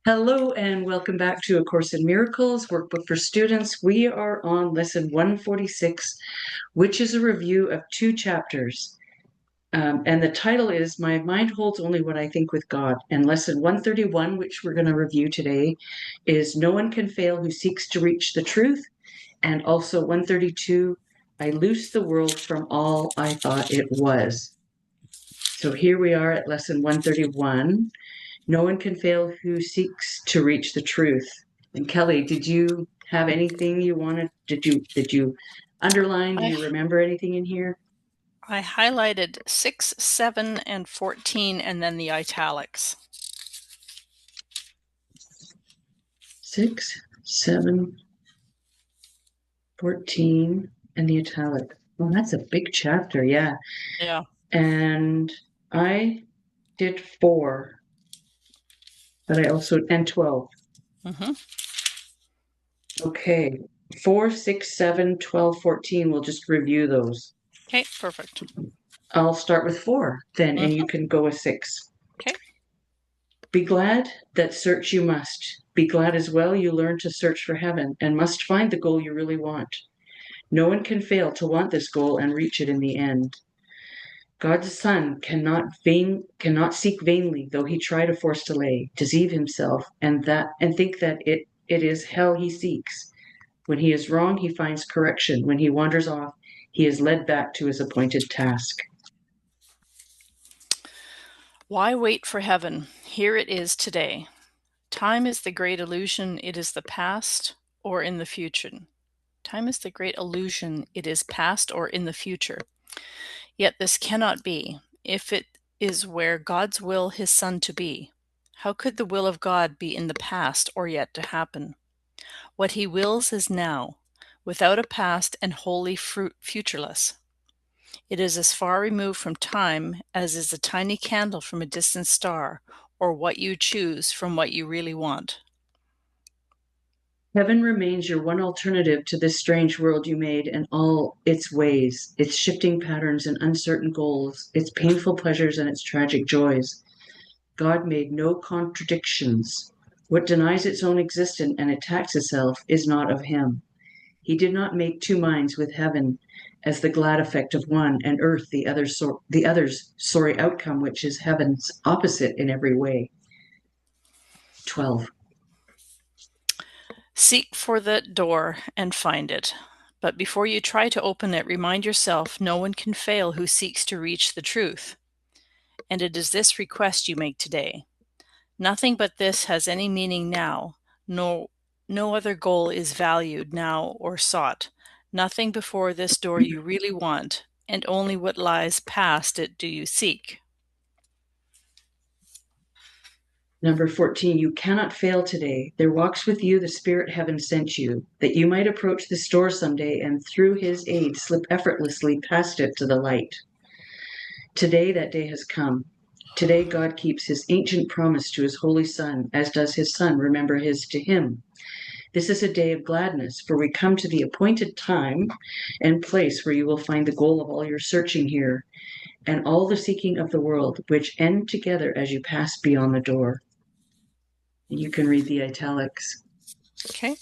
Hello and welcome back to A Course in Miracles, Workbook for Students. We are on lesson 146, which is a review of two chapters. And the title is My Mind Holds Only What I Think with God. And lesson 131, which we're going to review today, is No One Can Fail Who Seeks to Reach the Truth. And also 132, I Loose the World from All I Thought It Was. So here we are at lesson 131. No one can fail who seeks to reach the truth. And Kelly, did you have anything you wanted? Did you underline? Do I, you remember anything in here? I highlighted 6, 7, and 14, and then the italics. 6, 7, 14, and the italic. Well, that's a big chapter, yeah. Yeah. And I did 4, but I also, and 12. Mm-hmm. Okay, 4, 6, 7, 12, 14. We'll just review those. Okay, perfect. I'll start with 4 then, and Mm-hmm. you can go with 6. Okay. Be glad that search you must. Be glad as well you learn to search for heaven and must find the goal you really want. No one can fail to want this goal and reach it in the end. God's Son cannot seek vainly, though he try to force delay, deceive himself, and think that it is hell he seeks. When he is wrong, he finds correction. When he wanders off, he is led back to his appointed task. Why wait for heaven? Here it is today. Time is the great illusion. It is the past or in the future. Time is the great illusion. It is past or in the future. Yet this cannot be, if it is where God's will his Son to be. How could the will of God be in the past or yet to happen? What he wills is now, without a past and wholly futureless. It is as far removed from time as is a tiny candle from a distant star, or what you choose from what you really want. Heaven remains your one alternative to this strange world you made and all its ways, its shifting patterns and uncertain goals, its painful pleasures and its tragic joys. God made no contradictions. What denies its own existence and attacks itself is not of him. He did not make two minds with heaven as the glad effect of one, and earth the other's sorry outcome, which is heaven's opposite in every way. 12. Seek for the door and find it. But before you try to open it, remind yourself no one can fail who seeks to reach the truth. And it is this request you make today. Nothing but this has any meaning now. No other goal is valued now or sought. Nothing before this door you really want, and only what lies past it do you seek. Number 14, you cannot fail today. There walks with you the spirit heaven sent you, that you might approach this door someday and through his aid slip effortlessly past it to the light. Today that day has come. Today God keeps his ancient promise to his holy Son, as does his Son remember his to him. This is a day of gladness, for we come to the appointed time and place where you will find the goal of all your searching here and all the seeking of the world, which end together as you pass beyond the door. You can read the italics. Okay.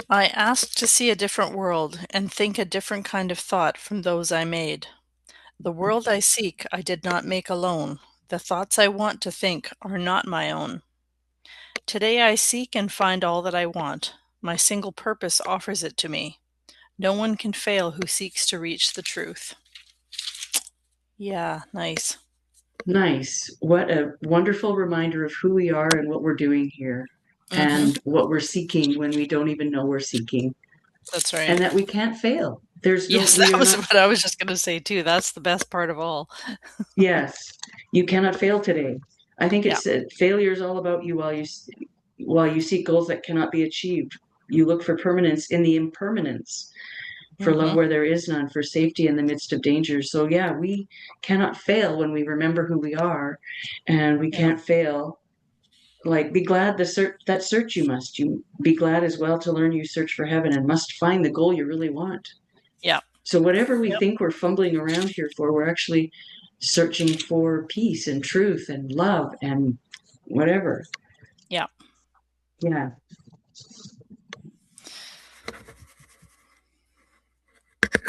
I ask to see a different world and think a different kind of thought from those I made. The world I seek I did not make alone. The thoughts I want to think are not my own. Today I seek and find all that I want. My single purpose offers it to me. No one can fail who seeks to reach the truth. Yeah, nice. Nice. What a wonderful reminder of who we are and what we're doing here Mm-hmm. and what we're seeking when we don't even know we're seeking, That's right. and that we can't fail. Yes, We that are was not, what I was just going to say too. That's the best part of all. yes, you cannot fail today. I think Yeah. it's failure is all about you while you seek goals that cannot be achieved. You look for permanence in the impermanence, for love Mm-hmm. where there is none, for safety in the midst of danger. So yeah, we cannot fail when we remember who we are, and we Yeah. can't fail. Like, be glad that search you must. You be glad as well to learn you search for heaven and must find the goal you really want. Yeah. So whatever we Yep. think we're fumbling around here for, we're actually searching for peace and truth and love and whatever. Yeah. Yeah.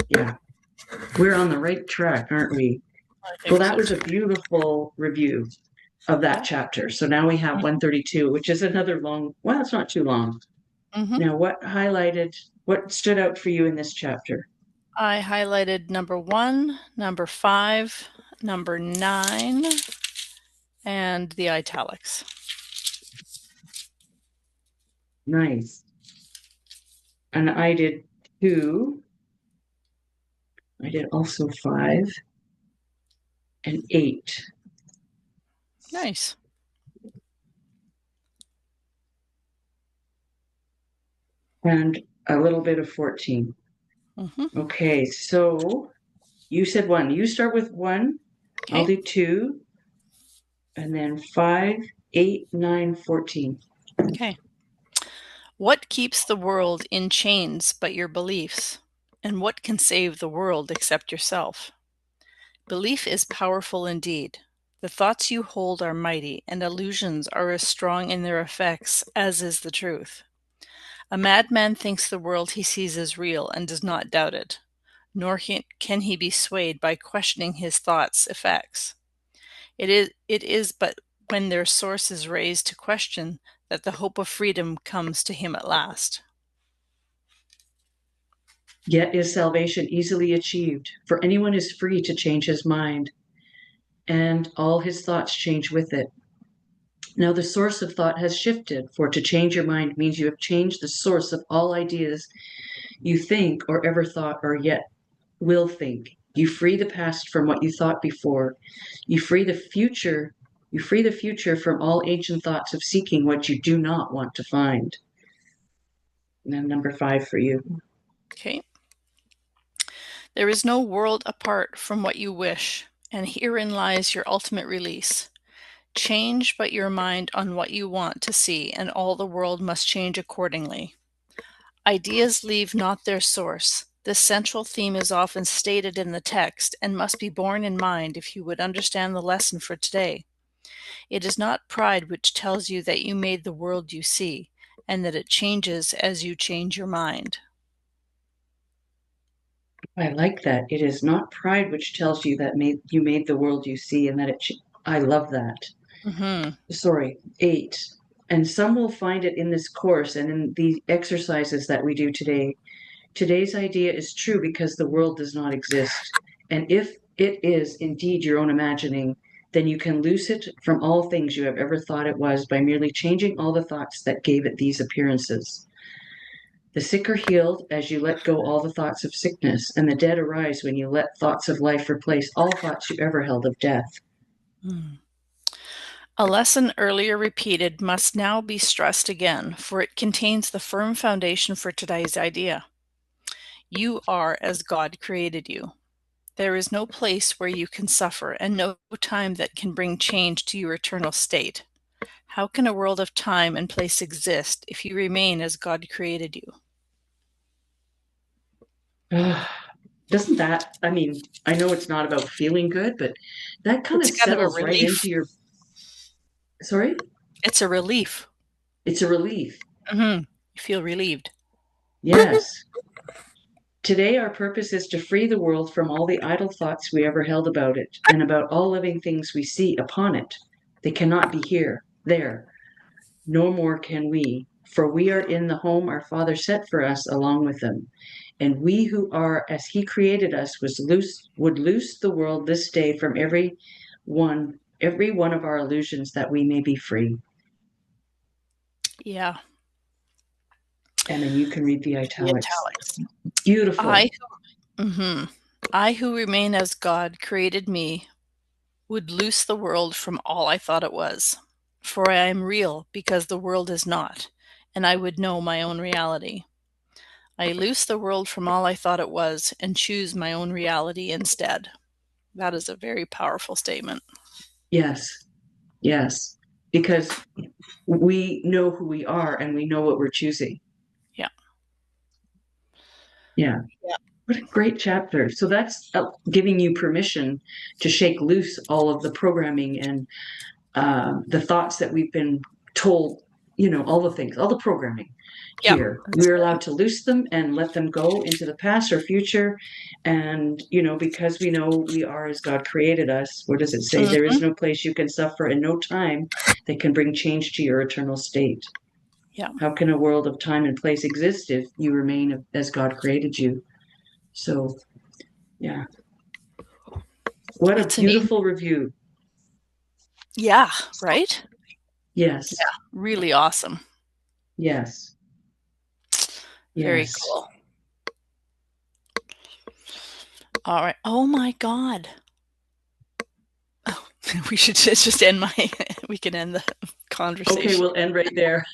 Yeah. We're on the right track, aren't we? I Well, think that so was too. a beautiful review of that Yeah. chapter. So now we have 132, which is another long, well, it's not too long. Mm-hmm. Now, what stood out for you in this chapter? I highlighted number 1, number 5, number 9, and the italics. Nice. And I did 2. I did also 5 and 8. Nice. And a little bit of 14. Mm-hmm. Okay, so you said 1. You start with 1. I'll Okay. do 2, and then 5, 8, 9, 14. Okay. What keeps the world in chains but your beliefs? And what can save the world except yourself? Belief is powerful indeed. The thoughts you hold are mighty, and illusions are as strong in their effects as is the truth. A madman thinks the world he sees is real and does not doubt it, nor can he be swayed by questioning his thoughts' effects. It is but when their source is raised to question that the hope of freedom comes to him at last. Yet is salvation easily achieved, for anyone is free to change his mind, and all his thoughts change with it. Now, the source of thought has shifted, for to change your mind means you have changed the source of all ideas you think or ever thought or yet will think. You free the past from what you thought before. You free the future. You free the future from all ancient thoughts of seeking what you do not want to find. And then number 5 for you. Okay. There is no world apart from what you wish, and herein lies your ultimate release. Change but your mind on what you want to see, and all the world must change accordingly. Ideas leave not their source. This central theme is often stated in the text and must be borne in mind if you would understand the lesson for today. It is not pride which tells you that you made the world you see, and that it changes as you change your mind. I like that. It is not pride which tells you that you made the world you see, and that I love that. Mm-hmm. Sorry, 8. And some will find it in this course and in the exercises that we do today. Today's idea is true because the world does not exist. And if it is indeed your own imagining, then you can loose it from all things you have ever thought it was by merely changing all the thoughts that gave it these appearances. The sick are healed as you let go all the thoughts of sickness, and the dead arise when you let thoughts of life replace all thoughts you ever held of death. Mm. A lesson earlier repeated must now be stressed again, for it contains the firm foundation for today's idea. You are as God created you. There is no place where you can suffer, and no time that can bring change to your eternal state. How can a world of time and place exist if you remain as God created you? Doesn't that, I mean, I know it's not about feeling good, but that kind of It's kind of a settles right relief. into your, sorry? It's a relief. It's a relief. Mm-hmm. You feel relieved. Yes. Today, our purpose is to free the world from all the idle thoughts we ever held about it and about all living things we see upon it. They cannot be here, there, no more can we, for we are in the home our Father set for us along with them. And we who are as He created us would loose the world this day from every one of our illusions that we may be free. Yeah. And then you can read the The italics. italics. Beautiful. I, mhm. I who remain as God created me would loose the world from all I thought it was. For I am real because the world is not, and I would know my own reality. I loose the world from all I thought it was and choose my own reality instead. That is a very powerful statement. Yes, yes. Because we know who we are and we know what we're choosing. Yeah. Yeah. Yeah. What a great chapter. So that's giving you permission to shake loose all of the programming and the thoughts that we've been told all the things, all the programming Yeah, here. that's We're right. allowed to loose them and let them go into the past or future. And, because we know we are as God created us, what does it say? There Hmm. is no place you can suffer and no time that can bring change to your eternal state. Yeah, How can a world of time and place exist if you remain as God created you? So, yeah. What a it's an beautiful review. yeah, right? Yeah, Yes. really awesome. Yes. Very Yes. cool. All right. Oh my God. Oh, we should just end we can end the Okay, conversation. we'll end right there.